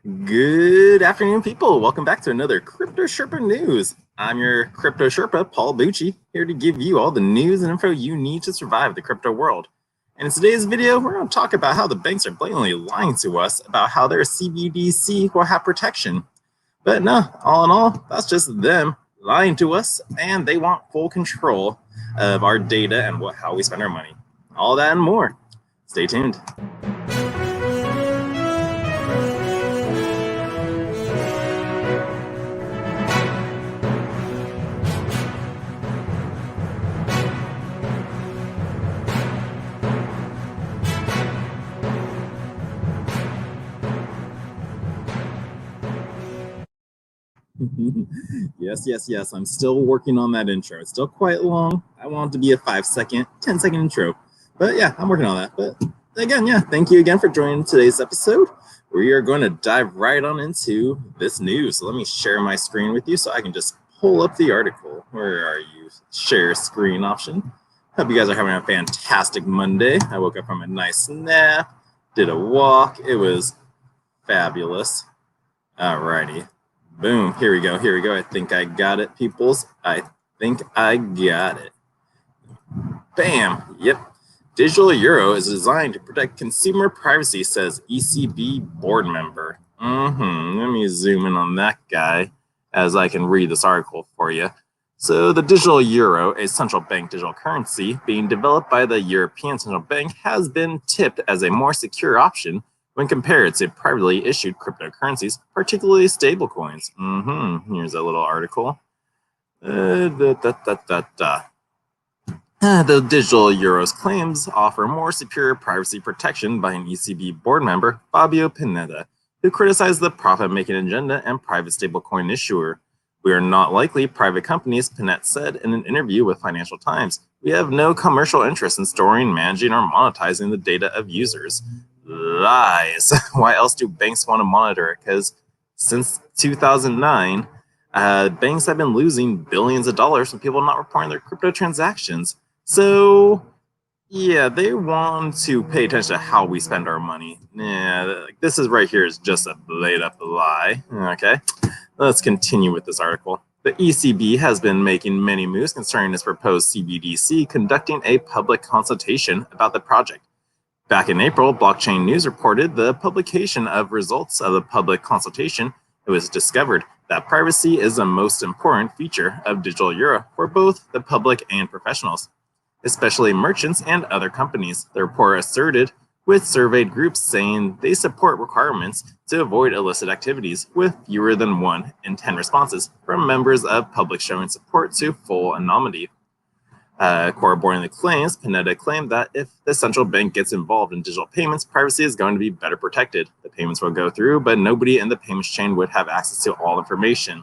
Good afternoon, people. Welcome back to another Crypto Sherpa News. I'm your Crypto Sherpa, Paul Bucci, here to give you all the news and info you need to survive the crypto world. And in today's video, we're going to talk about how the banks are blatantly lying to us about how their CBDC will have protection. But no, all in all, that's just them lying to us, and they want full control of our data and how we spend our money. All that and more. Stay tuned. Yes. I'm still working on that intro. It's still quite long. I want it to be a 5-second, 10-second intro. But yeah, I'm working on that. But again, yeah, thank you again for joining today's episode. We are going to dive right on into this news. So let me share my screen with you so I can just pull up the article. Where are you? Share screen option. Hope you guys are having a fantastic Monday. I woke up from a nice nap, did a walk. It was fabulous. Alrighty. Boom. Here we go. I think I got it, peoples. I think I got it. Bam. Yep. Digital euro is designed to protect consumer privacy, says ECB board member. Let me zoom in on that guy as I can read this article for you. So the digital euro, a central bank digital currency being developed by the European Central Bank, has been tipped as a more secure option when compared to privately issued cryptocurrencies, particularly stablecoins. Here's a little article. The digital euro's claims offer more superior privacy protection by an ECB board member, Fabio Pineda, who criticized the profit-making agenda and private stablecoin issuer. We are not likely private companies, Pineda said in an interview with Financial Times. We have no commercial interest in storing, managing, or monetizing the data of users. Lies. Why else do banks want to monitor it? Because since 2009, banks have been losing billions of dollars from people not reporting their crypto transactions. So, yeah, they want to pay attention to how we spend our money. Yeah, this is right here is just a blade up lie. Okay, let's continue with this article. The ECB has been making many moves concerning its proposed CBDC, conducting a public consultation about the project. Back in April, Blockchain News reported the publication of results of the public consultation. It was discovered that privacy is the most important feature of digital euro for both the public and professionals, especially merchants and other companies. The report asserted, with surveyed groups saying they support requirements to avoid illicit activities, with fewer than 1 in 10 responses from members of public showing support to full anonymity. Corroborating the claims, Pineda claimed that if the central bank gets involved in digital payments, privacy is going to be better protected. The payments will go through, but nobody in the payments chain would have access to all information.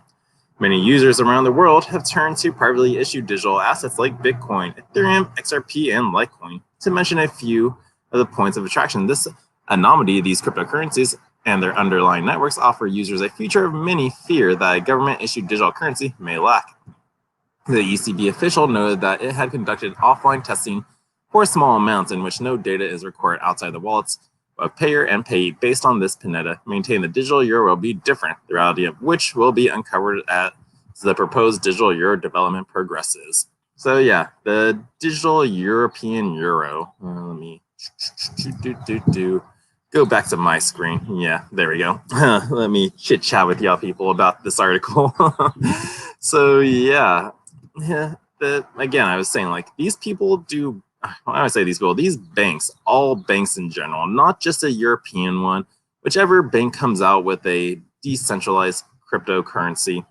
Many users around the world have turned to privately issued digital assets like Bitcoin, Ethereum, XRP, and Litecoin, to mention a few of the points of attraction. This anonymity of these cryptocurrencies and their underlying networks offer users a future of many fear that a government-issued digital currency may lack. The ECB official noted that it had conducted offline testing for small amounts in which no data is recorded outside the wallets of payer and payee. Based on this, Pineda maintained the digital euro will be different, the reality of which will be uncovered as the proposed digital euro development progresses. So yeah, the digital European euro. Let me go back to my screen. Yeah, there we go. Let me chit chat with y'all people about this article. So yeah. Again, I was saying, like, these people do, I would say these people, these banks, all banks in general, not just a European one, whichever bank comes out with a decentralized cryptocurrency,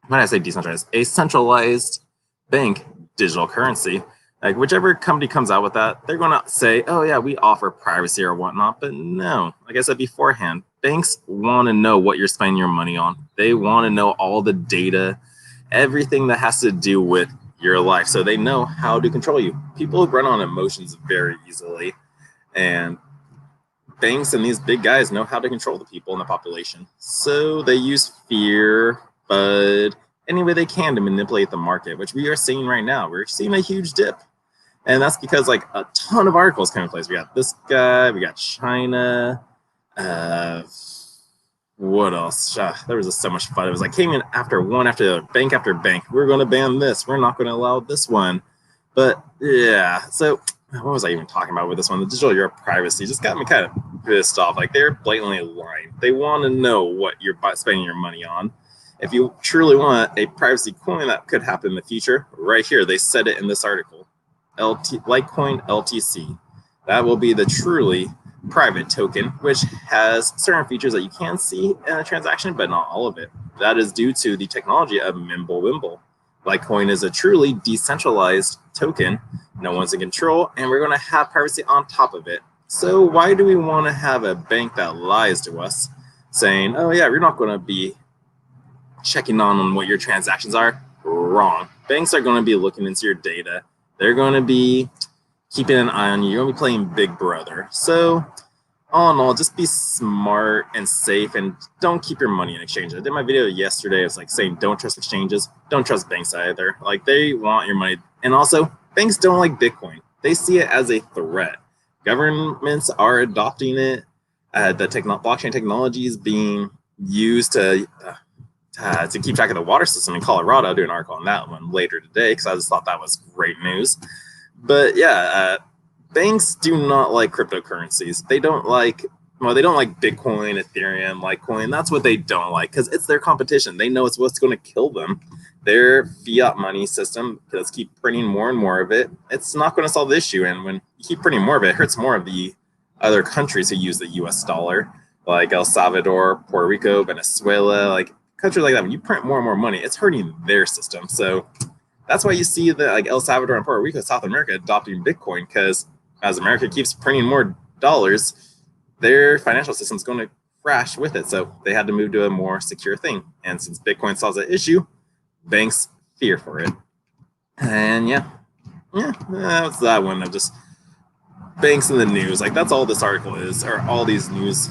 when I say decentralized, a centralized bank digital currency, like whichever company comes out with that, they're going to say, oh yeah, we offer privacy or whatnot. But no, like I said beforehand, banks want to know what you're spending your money on. They want to know all the data, everything that has to do with your life, so they know how to control you. People run on emotions very easily, and banks and these big guys know how to control the people in the population. So they use fear, but any way they can to manipulate the market, which we are seeing right now. We're seeing a huge dip. And that's because like a ton of articles come in place. We got this guy, we got China, What else? There was just so much fun. It was like came in after one after bank. We're going to ban this. We're not going to allow this one. But yeah, so what was I even talking about with this one? The digital euro privacy just got me kind of pissed off. Like they're blatantly lying. They want to know what you're spending your money on. If you truly want a privacy coin that could happen in the future, right here, they said it in this article. Litecoin LTC. That will be the truly private token, which has certain features that you can see in a transaction, but not all of it. That is due to the technology of Mimblewimble. Litecoin is a truly decentralized token. No one's in control, and we're going to have privacy on top of it. So why do we want to have a bank that lies to us, saying, oh yeah, we're not going to be checking on what your transactions are? Wrong. Banks are going to be looking into your data. They're going to be keeping an eye on you. You're going to be playing Big Brother. So all in all, just be smart and safe and don't keep your money in exchange. I did my video yesterday. It's like saying don't trust exchanges. Don't trust banks either. Like they want your money. And also, banks don't like Bitcoin. They see it as a threat. Governments are adopting it. The blockchain technology is being used to keep track of the water system in Colorado. I'll do an article on that one later today because I just thought that was great news. But yeah, banks do not like cryptocurrencies. They don't like Bitcoin, Ethereum, Litecoin. That's what they don't like because it's their competition. They know it's what's going to kill them. Their fiat money system, let's keep printing more and more of it. It's not going to solve the issue. And when you keep printing more of it, it hurts more of the other countries who use the US dollar, like El Salvador, Puerto Rico, Venezuela, like countries like that. When you print more and more money, it's hurting their system. So that's why you see that like El Salvador and Puerto Rico, South America adopting Bitcoin, because as America keeps printing more dollars, their financial system is going to crash with it. So they had to move to a more secure thing. And since Bitcoin solves that issue, banks fear for it. And yeah, that's that one of just banks in the news. Like that's all this article is, or all these news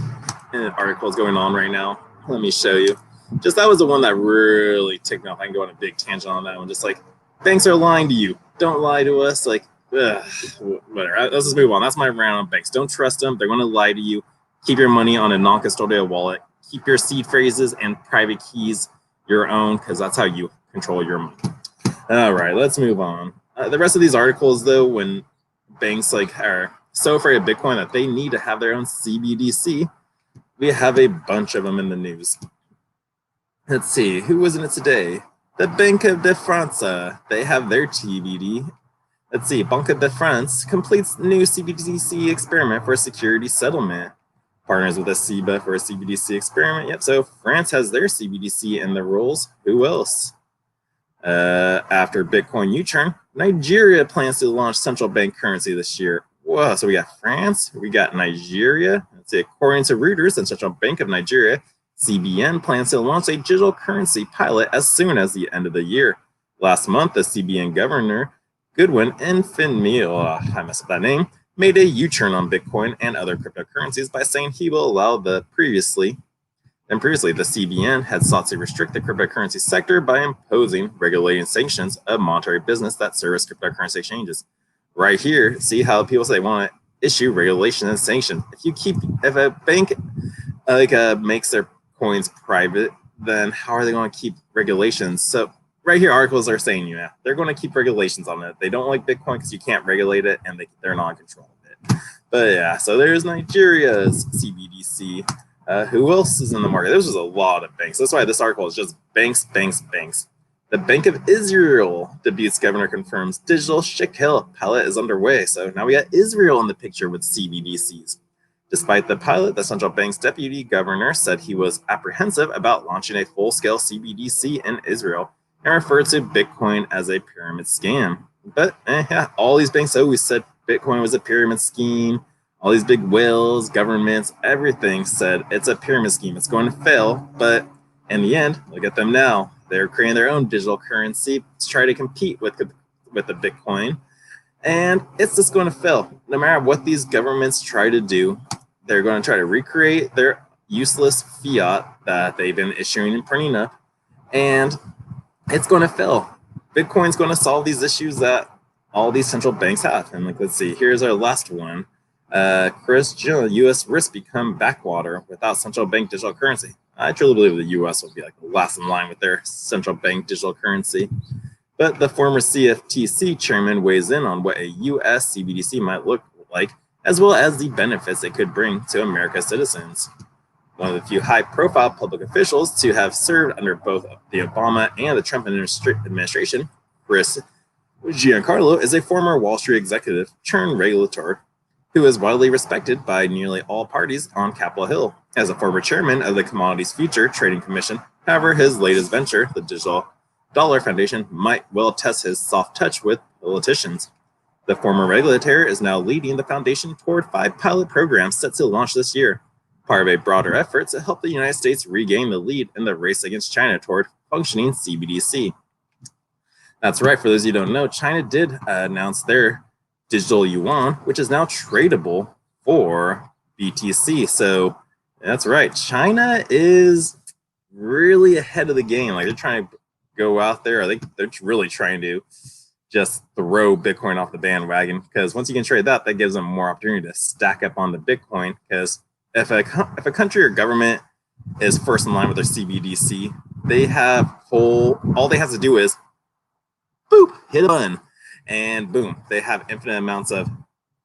articles going on right now. Let me show you. Just that was the one that really ticked me off. I can go on a big tangent on that one. Just like banks are lying to you. Don't lie to us. Like, whatever. Let's just move on. That's my rant on banks. Don't trust them. They're going to lie to you. Keep your money on a non-custodial wallet. Keep your seed phrases and private keys your own, because that's how you control your money. All right, let's move on. The rest of these articles, though, when banks like are so afraid of Bitcoin that they need to have their own CBDC, we have a bunch of them in the news. Let's see, who was in it today? The Banque de France. They have their TBD. Let's see, Banque de France completes new CBDC experiment for security settlement. Partners with SEBA for a CBDC experiment. Yep, so France has their CBDC in the rolls. Who else? After Bitcoin U-turn, Nigeria plans to launch central bank currency this year. Whoa, so we got France, we got Nigeria. Let's see, according to Reuters, the Central Bank of Nigeria, CBN, plans to launch a digital currency pilot as soon as the end of the year. Last month, the CBN governor, Goodwin Finmio, I messed up that name, made a U-turn on Bitcoin and other cryptocurrencies by saying he will allow previously the CBN had sought to restrict the cryptocurrency sector by imposing regulating sanctions of monetary business that service cryptocurrency exchanges. Right here, see how people say they want to issue regulation and sanctions. If a bank makes their coins private, then how are they going to keep regulations? So right here, articles are saying they're going to keep regulations on it. They don't like Bitcoin because you can't regulate it, and they're not in control of it. But yeah, so there's Nigeria's CBDC. Who else is in the market? There's just a lot of banks. That's why this article is just banks. The Bank of Israel debuts governor confirms digital shekel pilot is underway. So now we got Israel in the picture with CBDCs. Despite the pilot, the central bank's deputy governor said he was apprehensive about launching a full-scale CBDC in Israel and referred to Bitcoin as a pyramid scam. But all these banks always said Bitcoin was a pyramid scheme. All these big whales, governments, everything said it's a pyramid scheme. It's going to fail. But in the end, look at them now. They're creating their own digital currency to try to compete with the Bitcoin. And it's just going to fail. No matter what these governments try to do, they're going to try to recreate their useless fiat that they've been issuing and printing up. And it's going to fail. Bitcoin's going to solve these issues that all these central banks have. And let's see, here's our last one. Chris Jill, U.S. risks become backwater without central bank digital currency. I truly believe the US will be like the last in line with their central bank digital currency. But the former CFTC chairman weighs in on what a US CBDC might look like, as well as the benefits it could bring to America's citizens. One of the few high-profile public officials to have served under both the Obama and the Trump administration, Chris Giancarlo, is a former Wall Street executive turned regulator who is widely respected by nearly all parties on Capitol Hill. As a former chairman of the Commodities Future Trading Commission, however, his latest venture, the Digital Dollar Foundation, might well test his soft touch with politicians. The former regulator is now leading the foundation toward 5 pilot programs set to launch this year, part of a broader effort to help the United States regain the lead in the race against China toward functioning CBDC. That's right, for those of you who don't know, China did announce their digital yuan, which is now tradable for BTC. So that's right, China is really ahead of the game. Like, they're trying to go out there. I think they're really trying to just throw Bitcoin off the bandwagon, because once you can trade that, that gives them more opportunity to stack up on the Bitcoin. Because if a country or government is first in line with their CBDC, they have all they have to do is boop, hit a button, and boom, they have infinite amounts of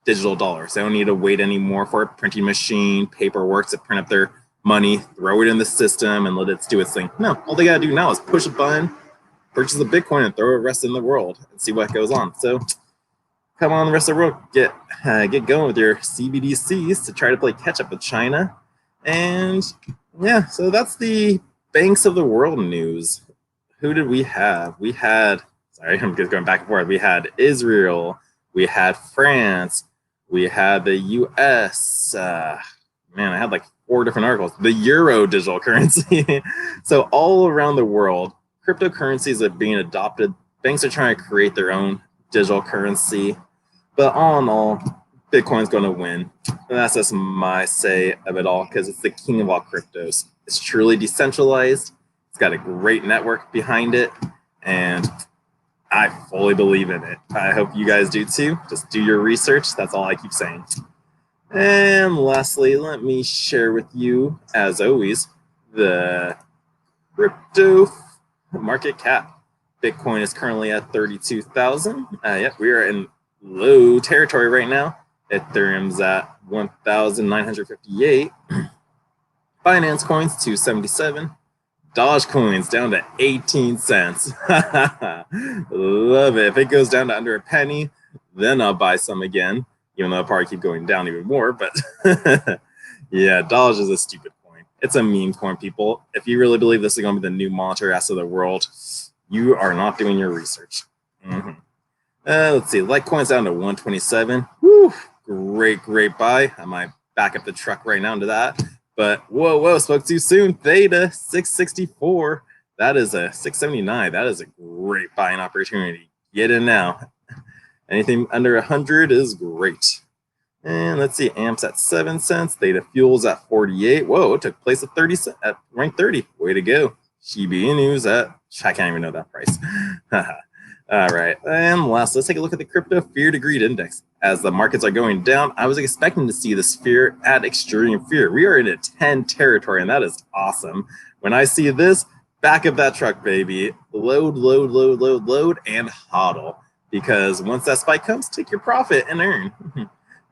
digital dollars. They don't need to wait anymore for a printing machine, paperwork to print up their money, throw it in the system, and let it do its thing. No, all they gotta do now is push a button, purchase the Bitcoin, and throw the rest in the world and see what goes on. So come on, the rest of the world, get going with your CBDCs to try to play catch up with China. And yeah, so that's the banks of the world news. Who did we have? We had, sorry, I'm just going back and forth. We had Israel, we had France, we had the US. Man, I had like 4 different articles. The Euro digital currency. So all around the world, cryptocurrencies are being adopted. Banks are trying to create their own digital currency. But all in all, Bitcoin's going to win. And that's just my say of it all, because it's the king of all cryptos. It's truly decentralized. It's got a great network behind it. And I fully believe in it. I hope you guys do too. Just do your research. That's all I keep saying. And lastly, let me share with you, as always, the crypto market cap. Bitcoin is currently at 32,000. Yep, we are in low territory right now. Ethereum's at 1,958. Binance Coin's 277. Dogecoin's down to 18 cents. Love it. If it goes down to under a penny, then I'll buy some again. Even though I'll probably keep going down even more. But yeah, Doge is a stupid coin. It's a meme coin, people. If you really believe this is going to be the new monetary asset of the world, you are not doing your research. Let's see. Litecoin's down to 127. Woo! Great buy. I might back up the truck right now into that. But whoa, spoke too soon. Theta, 664. That is a 679. That is a great buying opportunity. Get in now. Anything under 100 is great. And let's see, AMP's at 7 cents. Theta Fuel's at 48. Whoa, it took place at 30 at rank 30. Way to go. Shiba Inu's at, I can't even know that price. All right, and last, let's take a look at the crypto fear to greed index. As the markets are going down, I was expecting to see this fear at extreme fear. We are in a 10 territory, and that is awesome. When I see this, back up that truck, baby. Load, and hodl. Because once that spike comes, take your profit and earn.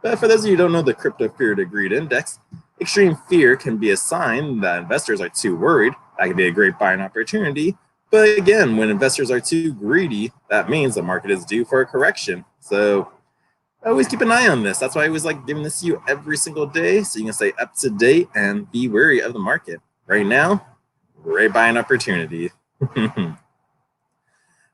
But for those of you who don't know the crypto fear to greed index, extreme fear can be a sign that investors are too worried. That can be a great buying opportunity. But again, when investors are too greedy, that means the market is due for a correction. So always keep an eye on this. That's why I always like giving this to you every single day, so you can stay up to date and be wary of the market. Right now, great buying opportunity.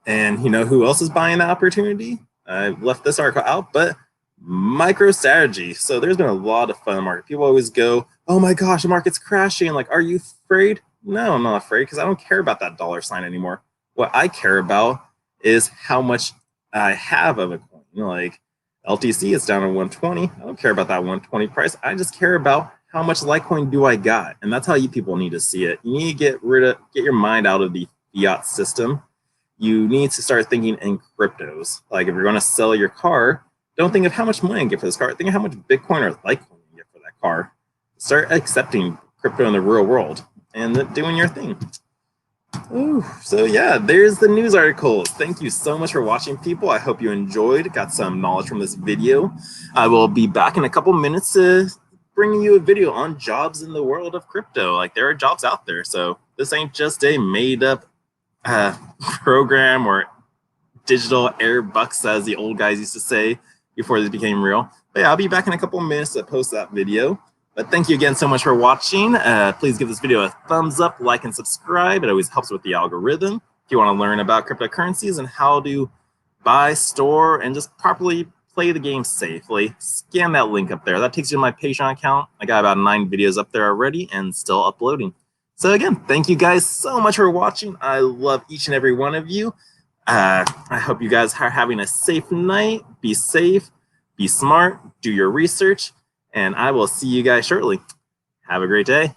And you know who else is buying that opportunity? I left this article out, but MicroStrategy. So there's been a lot of fun in the market. People always go, oh my gosh, the market's crashing. Like, are you afraid? No, I'm not afraid, because I don't care about that dollar sign anymore. What I care about is how much I have of a coin. You know, like LTC is down to 120. I don't care about that 120 price. I just care about how much Litecoin do I got. And that's how you people need to see it. You need to get your mind out of the fiat system. You need to start thinking in cryptos. Like, if you're going to sell your car, don't think of how much money you get for this car. Think of how much Bitcoin or Litecoin you get for that car. Start accepting crypto in the real world. and doing your thing. Ooh, so yeah, there's the news articles. Thank you so much for watching, people. I hope you enjoyed, got some knowledge from this video. I will be back in a couple minutes to bring you a video on jobs in the world of crypto. Like, there are jobs out there, so this ain't just a made-up program or digital air bucks, as the old guys used to say before this became real. But yeah, I'll be back in a couple minutes to post that video. But thank you again so much for watching. Please give this video a thumbs up, like, and subscribe. It always helps with the algorithm. If you want to learn about cryptocurrencies and how to buy, store, and just properly play the game safely, scan that link up there. That takes you to my Patreon account. I got about 9 videos up there already and still uploading. So again, thank you guys so much for watching. I love each and every one of you. I hope you guys are having a safe night. Be safe, be smart, do your research, and I will see you guys shortly. Have a great day.